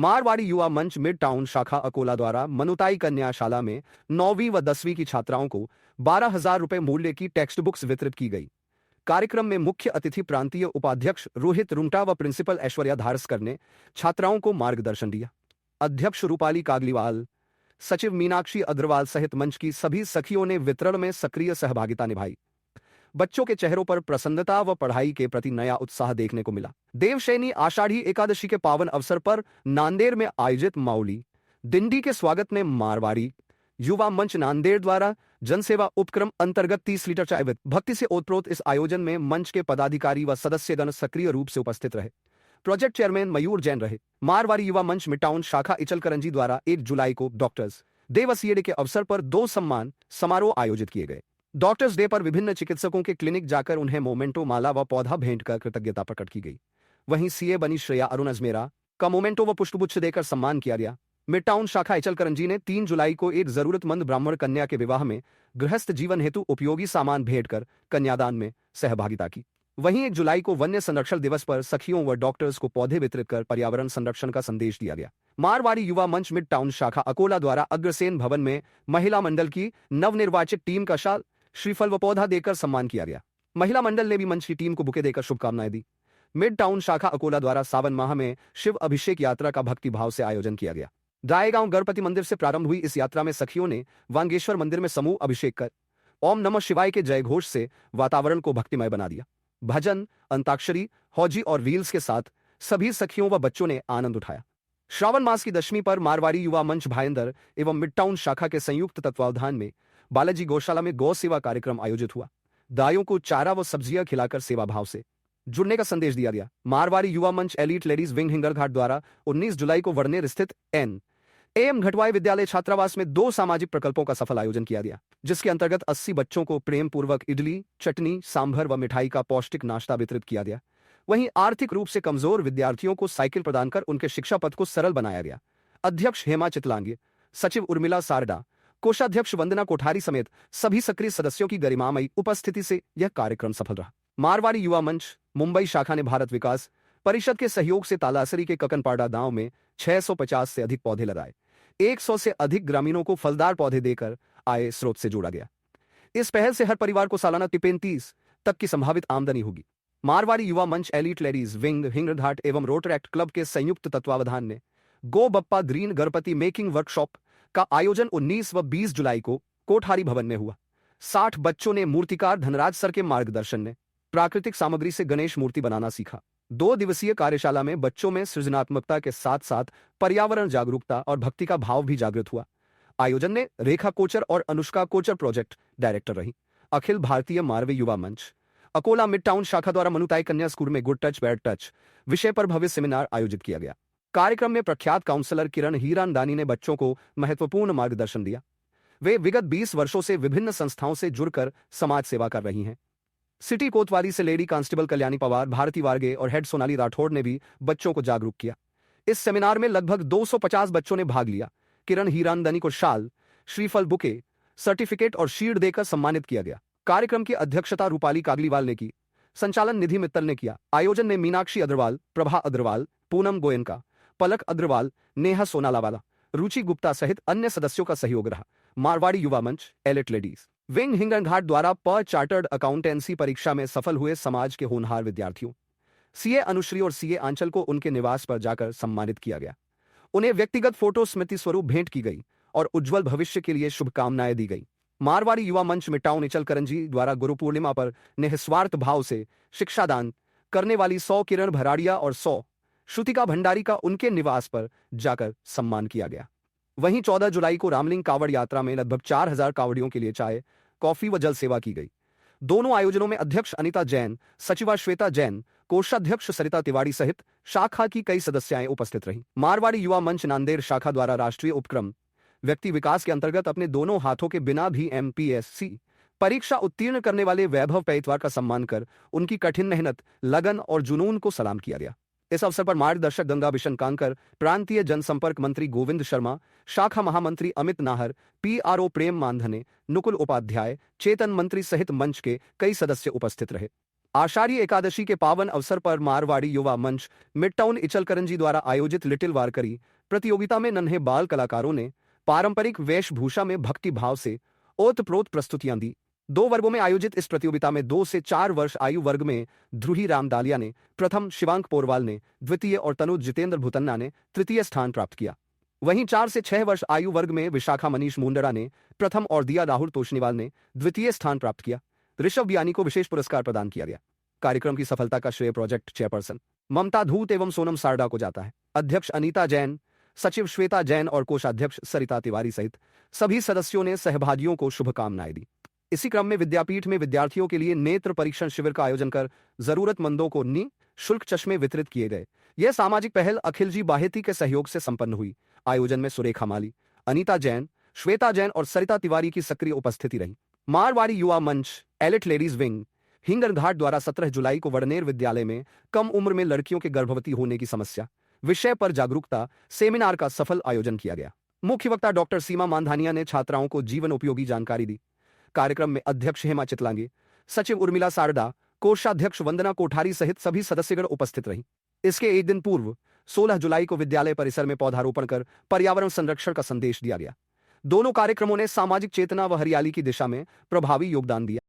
मारवाड़ी युवा मंच mid town शाखा अकोला द्वारा मनुताई कन्याशाला में 9वीं व 10वीं की छात्राओं को 12,000 रुपए मूल्य की टेक्स्ट बुक्स वितरित की गई। कार्यक्रम में मुख्य अतिथि प्रांतीय उपाध्यक्ष रोहित रुंगटा व प्रिंसिपल ऐश्वर्या धारसकर ने छात्राओं को मार्गदर्शन दिया। अध्यक्ष रूपाली कागलीवाल, सचिव मीनाक्षी अग्रवाल सहित मंच की सभी सखियों ने वितरण में सक्रिय सहभागिता निभाई। बच्चों के चेहरों पर प्रसन्नता व पढ़ाई के प्रति नया उत्साह देखने को मिला। देवशयनी आषाढ़ी एकादशी के पावन अवसर पर नांदेड़ में आयोजित माउली दिंडी के स्वागत में मारवाड़ी युवा मंच नांदेड़ द्वारा जनसेवा उपक्रम अंतर्गत 30 लीटर चाय विद भक्ति से ओतप्रोत इस आयोजन में मंच के पदाधिकारी व सदस्यगण सक्रिय रूप से उपस्थित रहे। प्रोजेक्ट चेयरमैन मयूर जैन रहे। मारवाड़ी युवा मंच मिटाउन शाखा इचलकरंजी द्वारा 1 जुलाई को डॉक्टर्स दिवस डे के अवसर पर 2 सम्मान समारोह आयोजित किए गए। डॉक्टर्स डे पर विभिन्न चिकित्सकों के क्लिनिक जाकर उन्हें मोमेंटो माला व पौधा भेंट कर कृतज्ञता प्रकट की गई। वहीं सीए बनी श्रेया अरुण अजमेरा का मोमेंटो व पुष्पगुच्छ देकर सम्मान किया गया। मिड टाउन शाखा इचलकरंजी ने 3 जुलाई को एक जरूरतमंद ब्राह्मण कन्या के विवाह में गृहस्थ जीवन हेतु उपयोगी सामान भेंट कर कन्यादान में सहभागिता की। वहीं 1 जुलाई को वन्य संरक्षण दिवस पर सखियों व डॉक्टर्स को पौधे वितरित कर पर्यावरण संरक्षण का संदेश दिया गया। मारवाड़ी युवा मंच मिड टाउन शाखा अकोला द्वारा अग्रसेन भवन में महिला मंडल की नवनिर्वाचित टीम का शाल, श्रीफल व पौधा देकर सम्मान किया गया। महिला मंडल ने भी मंच की टीम को बुके देकर शुभकामनाएं दी। मिड टाउन शाखा अकोला द्वारा सावन माह में शिव अभिषेक यात्रा का भक्ति भाव से आयोजन किया गया। दाएगांव गणपति मंदिर से प्रारंभ हुई इस यात्रा में सखियों ने वांगेश्वर मंदिर में समूह अभिषेक कर ओम नमः शिवाय के जय घोष से वातावरण को भक्तिमय बना दिया। भजन, अंताक्षरी, हौजी और रील्स के साथ सभी सखियों व बच्चों ने आनंद उठाया। श्रावण मास की दशमी पर मारवाड़ी युवा मंच भायंदर एवं मिड टाउन शाखा के संयुक्त तत्वावधान में बालाजी गौशाला में गौ सेवा कार्यक्रम आयोजित हुआ। गायों को चारा व सब्जियां खिलाकर सेवा भाव से जुड़ने का संदेश दिया गया। मारवाड़ी युवा मंच एलीट लेडीज विंग हिंगरघाट द्वारा 19 जुलाई को वर्नेर स्थित एम घटवाई विद्यालय छात्रावास में 2 सामाजिक प्रकल्पों का सफल आयोजन किया गया, जिसके अंतर्गत 80 बच्चों को प्रेम पूर्वक इडली, चटनी, सांभर व मिठाई का पौष्टिक नाश्ता वितरित किया गया। वहीं आर्थिक रूप से कमजोर विद्यार्थियों को साइकिल प्रदान कर उनके शिक्षा पथ को सरल बनाया गया। अध्यक्ष हेमा चितलांगे, सचिव उर्मिला सारडा, कोषाध्यक्ष वंदना कोठारी समेत सभी सक्रिय सदस्यों की गरिमामयी उपस्थिति से यह कार्यक्रम सफल रहा। मारवाड़ी युवा मंच मुंबई शाखा ने भारत विकास परिषद के सहयोग से तालासरी के ककनपाड़ा गांव में 650 से अधिक पौधे लगाए। 100 से अधिक ग्रामीणों को फलदार पौधे देकर आय स्रोत से जोड़ा गया। इस पहल से हर परिवार को सालाना 35 तक की संभावित आमदनी होगी। मारवाड़ी युवा मंच एलीट लेडीज विंग हिंगरघाट एवं रोटरैक्ट क्लब के संयुक्त तत्वावधान में go Bappa green Ganpati making workshop का आयोजन 19 व 20 जुलाई को कोठारी भवन में हुआ। 60 बच्चों ने मूर्तिकार धनराज सर के मार्गदर्शन में प्राकृतिक सामग्री से गणेश मूर्ति बनाना सीखा। 2 दिवसीय कार्यशाला में बच्चों में सृजनात्मकता के साथ साथ पर्यावरण जागरूकता और भक्ति का भाव भी जागृत हुआ। आयोजन ने रेखा कोचर और अनुष्का कोचर प्रोजेक्ट डायरेक्टर रही। अखिल भारतीय मारवी युवा मंच अकोला मिड टाउन शाखा द्वारा मनुताई कन्या स्कूल में गुड टच बैड टच विषय पर भव्य सेमिनार आयोजित किया गया। कार्यक्रम में प्रख्यात काउंसलर किरण हीरानदानी ने बच्चों को महत्वपूर्ण मार्गदर्शन दिया। वे विगत 20 वर्षों से विभिन्न संस्थाओं से जुड़कर समाज सेवा कर रही हैं। सिटी कोतवाली से लेडी कांस्टेबल कल्याणी पवार, भारती वारगे और हेड सोनाली राठौड़ ने भी बच्चों को जागरूक किया। इस सेमिनार में लगभग 250 बच्चों ने भाग लिया। किरण हीरानदानी को शाल, श्रीफल, बुके, सर्टिफिकेट और शील्ड देकर सम्मानित किया गया। कार्यक्रम की अध्यक्षता रूपाली कागलीवाल ने की। संचालन निधि मित्तल ने किया। आयोजन में मीनाक्षी अग्रवाल, प्रभा अग्रवाल, पूनम गोयनका, पलक अग्रवाल, नेहा सोनालावाला, रुचि गुप्ता सहित अन्य सदस्यों का सहयोग रहा। मारवाड़ी युवा मंच एलिट लेडीज विंग हिंगरघाट द्वारा चार्टर्ड अकाउंटेंसी परीक्षा में सफल हुए समाज के होनहार विद्यार्थियों सीए अनुश्री और सीए आंचल को उनके निवास पर जाकर सम्मानित किया गया। उन्हें व्यक्तिगत फोटो स्मृति स्वरूप भेंट की गई और उज्जवल भविष्य के लिए शुभकामनाएं दी गई। मारवाड़ी युवा मंच मिड टाउन इचलकरंजी द्वारा गुरु पूर्णिमा पर निस्वार्थ भाव से शिक्षादान करने वाली 100 किरण भराड़िया और 100 श्रुतिका भंडारी का उनके निवास पर जाकर सम्मान किया गया। वहीं 14 जुलाई को रामलिंग कावड़ यात्रा में लगभग 4000 कावड़ियों के लिए चाय, कॉफी व जल सेवा की गई। दोनों आयोजनों में अध्यक्ष अनिता जैन, सचिवा श्वेता जैन, कोषाध्यक्ष सरिता तिवारी सहित शाखा की कई सदस्याएं उपस्थित रहीं। मारवाड़ी युवा मंच नांदेड़ शाखा द्वारा राष्ट्रीय उपक्रम व्यक्ति विकास के अंतर्गत अपने दोनों हाथों के बिना भी एमपीएससी परीक्षा उत्तीर्ण करने वाले वैभव पैतवार का सम्मान कर उनकी कठिन मेहनत, लगन और जुनून को सलाम किया गया। इस अवसर पर मार्गदर्शक गंगा बिशन कांकर, प्रांतीय जनसंपर्क मंत्री गोविंद शर्मा, शाखा महामंत्री अमित नाहर, पीआरओ प्रेम मानधने, नुकुल उपाध्याय, चेतन मंत्री सहित मंच के कई सदस्य उपस्थित रहे। आषाढ़ी एकादशी के पावन अवसर पर मारवाड़ी युवा मंच मिड टाउन इचलकरंजी द्वारा आयोजित लिटिल वारकरी प्रतियोगिता में नन्हे बाल कलाकारों ने पारंपरिक वेशभूषा में भक्ति भाव से ओतप्रोत प्रस्तुतियां दी। 2 वर्गों में आयोजित इस प्रतियोगिता में 2 से 4 वर्ष आयु वर्ग में ध्रुही रामदालिया ने प्रथम, शिवांक पोरवाल ने द्वितीय और तनुज जितेंद्र भुतन्ना ने तृतीय स्थान प्राप्त किया। वहीं 4 से 6 वर्ष आयु वर्ग में विशाखा मनीष मुंडरा ने प्रथम और दिया राहुल तोशनीवाल ने द्वितीय स्थान प्राप्त किया। ऋषभ बियानी को विशेष पुरस्कार प्रदान किया गया। कार्यक्रम की सफलता का श्रेय प्रोजेक्ट चेयरपर्सन ममता धूत एवं सोनम सारडा को जाता है। अध्यक्ष अनीता जैन, सचिव श्वेता जैन और कोषाध्यक्ष सरिता तिवारी सहित सभी सदस्यों ने सहभागियों को शुभकामनाएं दी। इसी क्रम में विद्यापीठ में विद्यार्थियों के लिए नेत्र परीक्षण शिविर का आयोजन कर जरूरतमंदों को निःशुल्क चश्मे वितरित किए गए। यह सामाजिक पहल अखिल जी बाहेती के सहयोग से संपन्न हुई। आयोजन में सुरेखा माली, अनीता जैन, श्वेता जैन और सरिता तिवारी की सक्रिय उपस्थिति रही। मारवाड़ी युवा मंच एलिट लेडीज विंग हिंगरघाट द्वारा 17 जुलाई को वडनेर विद्यालय में कम उम्र में लड़कियों के गर्भवती होने की समस्या विषय पर जागरूकता सेमिनार का सफल आयोजन किया गया। मुख्य वक्ता डॉक्टर सीमा मांधानिया ने छात्राओं को जीवन उपयोगी जानकारी दी। कार्यक्रम में अध्यक्ष हेमा चितलांगे, सचिव उर्मिला सारडा, कोषाध्यक्ष वंदना कोठारी सहित सभी सदस्यगण उपस्थित रहीं। इसके एक दिन पूर्व 16 जुलाई को विद्यालय परिसर में पौधारोपण कर पर्यावरण संरक्षण का संदेश दिया गया। दोनों कार्यक्रमों ने सामाजिक चेतना व हरियाली की दिशा में प्रभावी योगदान दिया।